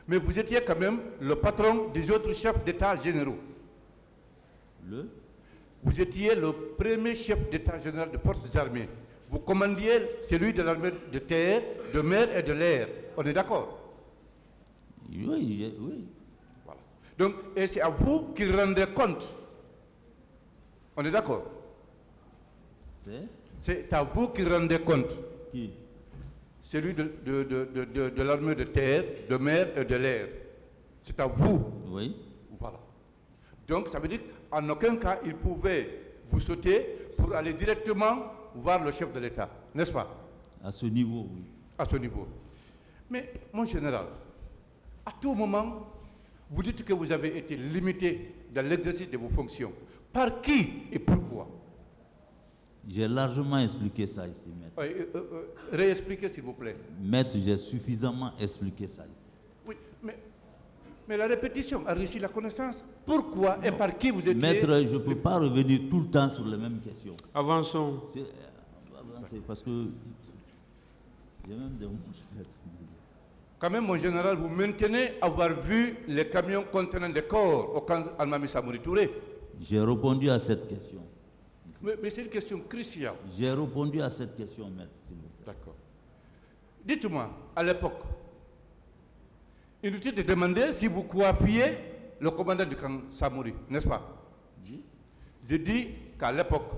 Mais vous étiez quand même le patron des autres chefs d'État généraux. Vous étiez le premier chef d'État général des forces armées. Vous commandiez celui de l'armée de terre, de mer et de l'air. On est d'accord? Oui. Voilà. Donc, et c'est à vous qu'il rendait compte. On est d'accord? C'est à vous qu'il rendait compte. Qui? Celui de l'armée de terre, de mer et de l'air. C'est à vous. Oui. Voilà. Donc, ça veut dire qu'en aucun cas, il pouvait vous sauter pour aller directement voir le chef de l'État. N'est-ce pas? À ce niveau, oui. À ce niveau. Mais, mon général, à tout moment, vous dites que vous avez été limité dans l'exercice de vos fonctions. Par qui et pourquoi? J'ai largement expliqué ça ici, maître. Réexpliquez, s'il vous plaît. Maître, j'ai suffisamment expliqué ça ici. Oui, mais la répétition enrichit la connaissance. Pourquoi et par qui vous étiez... Maître, je ne peux pas revenir tout le temps sur les mêmes questions. Avançons. C'est parce que... J'ai même des mots. Quand même, mon général, vous maintenez avoir vu les camions contenant des corps au camp Almami Samori Touré. J'ai répondu à cette question. Mais c'est une question cruciale. J'ai répondu à cette question, maître, s'il vous plaît. D'accord. Dites-moi, à l'époque, inutile de demander si vous coiffiez le commandant du camp Samori, n'est-ce pas? Oui. J'ai dit qu'à l'époque,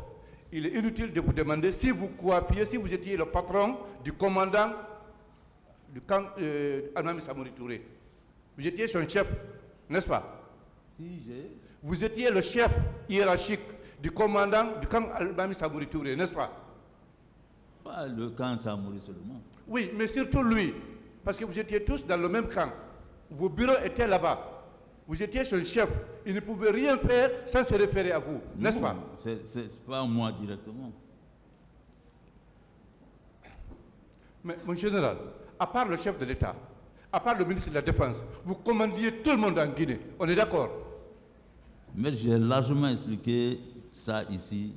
il est inutile de vous demander si vous coiffiez, si vous étiez le patron du commandant du camp Almami Samori Touré. Vous étiez son chef, n'est-ce pas? Si j'ai... Vous étiez le chef hiérarchique du commandant du camp Almami Samori Touré, n'est-ce pas? Pas le camp Samori seulement. Oui, mais surtout lui, parce que vous étiez tous dans le même camp. Vos bureaux étaient là-bas. Vous étiez son chef. Il ne pouvait rien faire sans se référer à vous, n'est-ce pas? C'est pas moi directement. Mais mon général, à part le chef de l'État, à part le ministre de la Défense, vous commandiez tout le monde en Guinée. On est d'accord? Mais j'ai largement expliqué ça ici.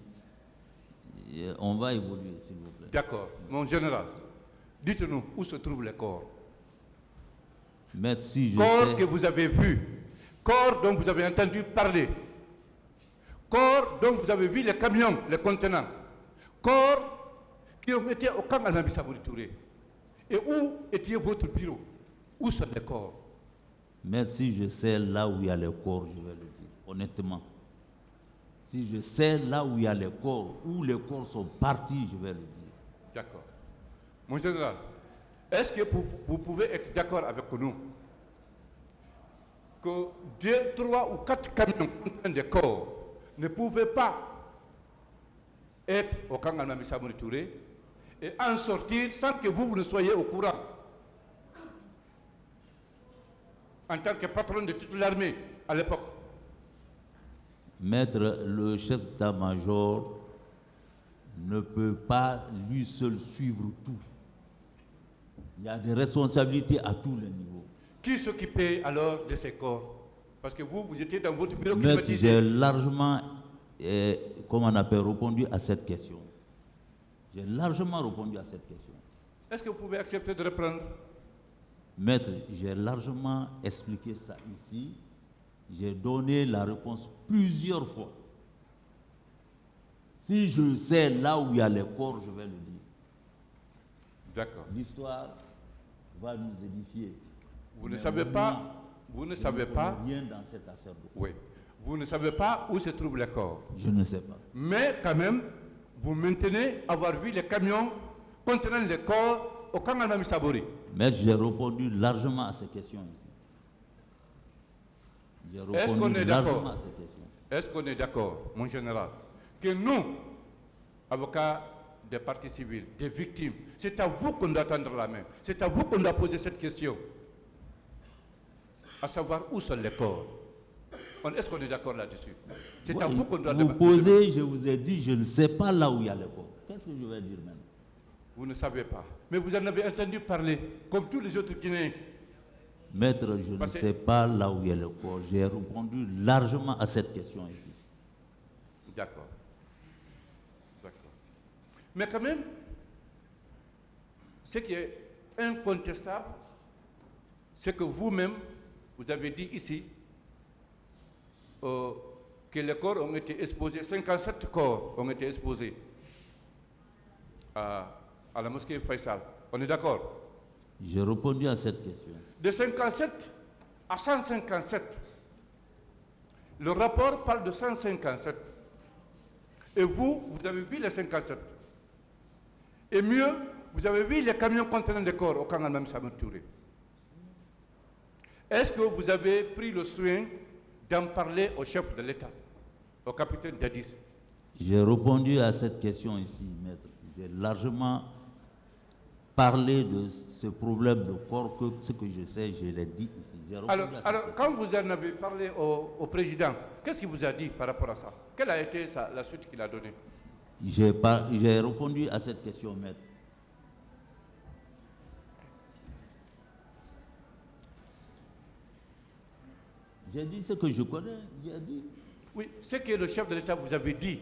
Et on va évoluer, s'il vous plaît. D'accord. Mon général, dites-nous où se trouvent les corps. Maître, si je Corps sais... que vous avez vus, corps dont vous avez entendu parler, corps dont vous avez vu les camions, les contenants, corps qui ont été au camp Almami Samori Touré. Et où était votre bureau? Où sont les corps? Maître, si je sais là où il y a les corps, je vais le dire, honnêtement. Si je sais là où il y a les corps, où les corps sont partis, je vais le dire. D'accord. Mon général, est-ce que vous pouvez être d'accord avec nous que 2, 3 ou 4 camions contenant des corps ne pouvaient pas être au camp Almami Samori Touré et en sortir sans que vous ne soyez au courant? En tant que patron de toute l'armée à l'époque. Maître, le chef d'état-major ne peut pas lui seul suivre tout. Il y a des responsabilités à tous les niveaux. Qui s'occupait alors de ces corps? Parce que vous étiez dans votre bureau Maître, climatisé. j'ai largement, comment on appelle, répondu à cette question. J'ai largement répondu à cette question. Est-ce que vous pouvez accepter de reprendre? Maître, j'ai largement expliqué ça ici. J'ai donné la réponse plusieurs fois. Si je sais là où il y a les corps, je vais le dire. D'accord. L'histoire va nous édifier. Vous ne savez pas, vous ne savez pas, rien dans cette affaire. oui, vous ne savez pas où se trouvent les corps. Je ne sais pas. Mais quand même, vous maintenez avoir vu les camions contenant les corps au camp Almami Samori. Mais j'ai répondu largement à ces questions ici. J'ai Est-ce qu'on répondu est largement d'accord? à ces questions. Est-ce qu'on est d'accord, mon général, que nous, avocats des parties civiles, des victimes, c'est à vous qu'on doit tendre la main, c'est à vous qu'on doit poser cette question, à savoir où sont les corps. Est-ce qu'on est d'accord là-dessus? C'est à vous qu'on doit vous posez, je vous ai dit, je ne sais pas là où il y a les corps. Qu'est-ce que je vais dire maintenant? Vous ne savez pas. Mais vous en avez entendu parler, comme tous les autres Guinéens. Maître, je ne sais pas là où il y a le corps. J'ai répondu largement à cette question ici. D'accord. D'accord. Mais quand même, ce qui est incontestable, c'est que vous-même, vous avez dit ici que les corps ont été exposés, 57 corps ont été exposés à la mosquée Faisal. On est d'accord? J'ai répondu à cette question. De 57 à 157. Le rapport parle de 157. Et vous avez vu les 57. Et mieux, vous avez vu les camions contenant des corps au camp Al-Mamou Samori Touré. Est-ce que vous avez pris le soin d'en parler au chef de l'État, au capitaine Dadis? J'ai répondu à cette question ici, maître. J'ai largement parlé de ce problème de corps, que ce que je sais, je l'ai dit ici. Alors, quand vous en avez parlé au président, qu'est-ce qu'il vous a dit par rapport à ça? Quelle a été la suite qu'il a donnée? J'ai répondu à cette question, maître. J'ai dit ce que je connais, j'ai dit. Oui, ce que le chef de l'État vous avait dit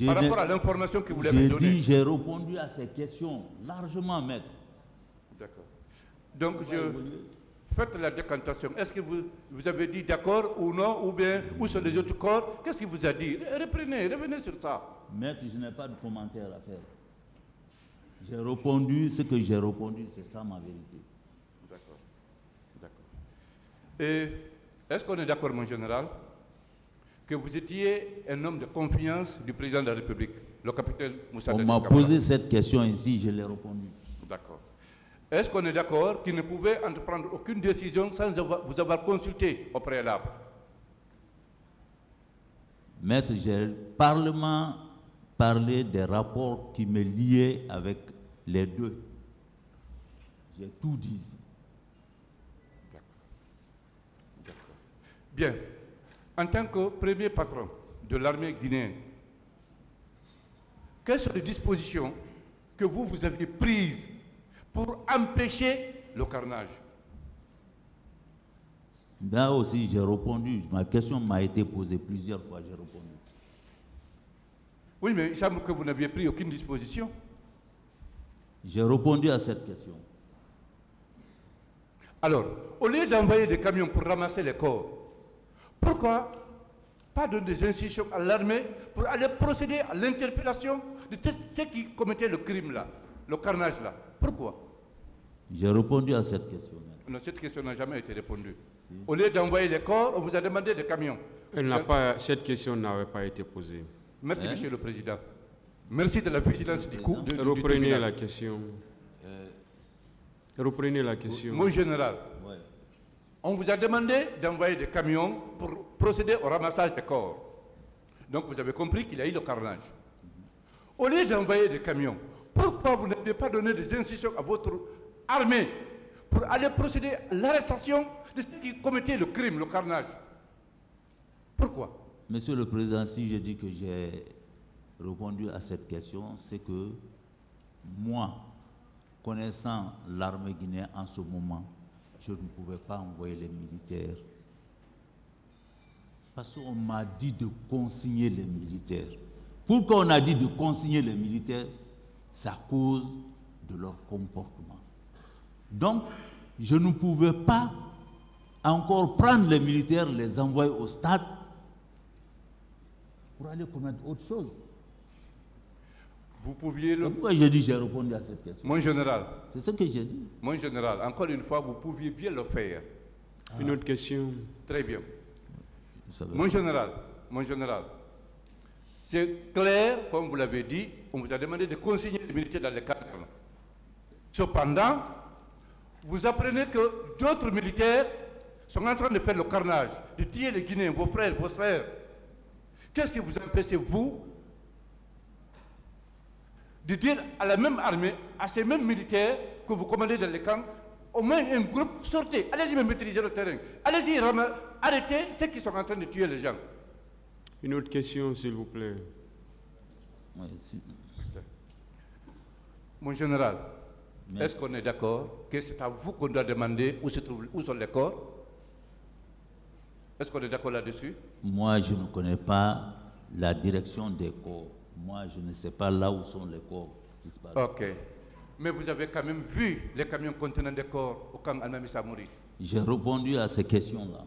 par rapport à l'information que vous lui avez donnée. J'ai répondu à ces questions largement, maître. D'accord. Donc, faites la décantation. Est-ce que vous avez dit d'accord ou non, ou bien, où sont les autres corps? Qu'est-ce qu'il vous a dit? Revenez sur ça. Maître, je n'ai pas de commentaire à faire. J'ai répondu ce que j'ai répondu, c'est ça ma vérité. D'accord. D'accord. Et est-ce qu'on est d'accord, mon général, que vous étiez un homme de confiance du président de la République, le capitaine Moussa Dadis On m'a Camara? posé cette question ici, je l'ai répondu. D'accord. Est-ce qu'on est d'accord qu'il ne pouvait entreprendre aucune décision sans vous avoir consulté au préalable? Maître, j'ai parlement parlé des rapports qui me liaient avec les deux. J'ai tout dit. D'accord. Bien. En tant que premier patron de l'armée guinéenne, quelles sont les dispositions que vous aviez prises pour empêcher le carnage? Là aussi, j'ai répondu. Ma question m'a été posée plusieurs fois, j'ai répondu. Oui, mais il semble que vous n'aviez pris aucune disposition. J'ai répondu à cette question. Alors, au lieu d'envoyer des camions pour ramasser les corps, pourquoi pas donner des instructions à l'armée pour aller procéder à l'interpellation de ceux qui commettaient le crime là, le carnage là? Pourquoi? J'ai répondu à cette question. Non, cette question n'a jamais été répondue. Au lieu d'envoyer les corps, on vous a demandé des camions. Cette question n'avait pas été posée. Merci, Monsieur le Président. Merci de la vigilance du coup. Reprenez la question. Reprenez la question. Mon général, Ouais. on vous a demandé d'envoyer des camions pour procéder au ramassage des corps. Donc vous avez compris qu'il y a eu le carnage. Au lieu d'envoyer des camions, pourquoi vous n'avez pas donné des instructions à votre armée pour aller procéder à l'arrestation de ceux qui commettaient le crime, le carnage? Pourquoi? Monsieur le Président, si je dis que j'ai répondu à cette question, c'est que moi, connaissant l'armée guinéenne en ce moment, je ne pouvais pas envoyer les militaires. Parce qu'on m'a dit de consigner les militaires. Pourquoi on a dit de consigner les militaires? C'est à cause de leur comportement. Donc, je ne pouvais pas encore prendre les militaires, les envoyer au stade pour aller commettre autre chose. Vous pouviez le... Pourquoi j'ai dit j'ai répondu à cette question? Mon général, C'est ce que j'ai dit. mon général, encore une fois, vous pouviez bien le faire. Une autre question. Très bien. Vous savez. Mon général, c'est clair, comme vous l'avez dit, on vous a demandé de consigner les militaires dans les casernes. Cependant, vous apprenez que d'autres militaires sont en train de faire le carnage, de tuer les Guinéens, vos frères, vos sœurs. Qu'est-ce qui vous empêche, vous, de dire à la même armée, à ces mêmes militaires que vous commandez dans les camps, au moins un groupe, sortez, allez-y me maîtriser le terrain, allez-y arrêtez ceux qui sont en train de tuer les gens. Une autre question, s'il vous plaît. Oui, si. Mon général, est-ce qu'on est d'accord que c'est à vous qu'on doit demander où sont les corps? Est-ce qu'on est d'accord là-dessus? Moi, je ne connais pas la direction des corps. Moi, je ne sais pas là où sont les corps disparus. Ok. Mais vous avez quand même vu les camions contenant des corps au camp Al-Mamou Samori? J'ai répondu à ces questions-là.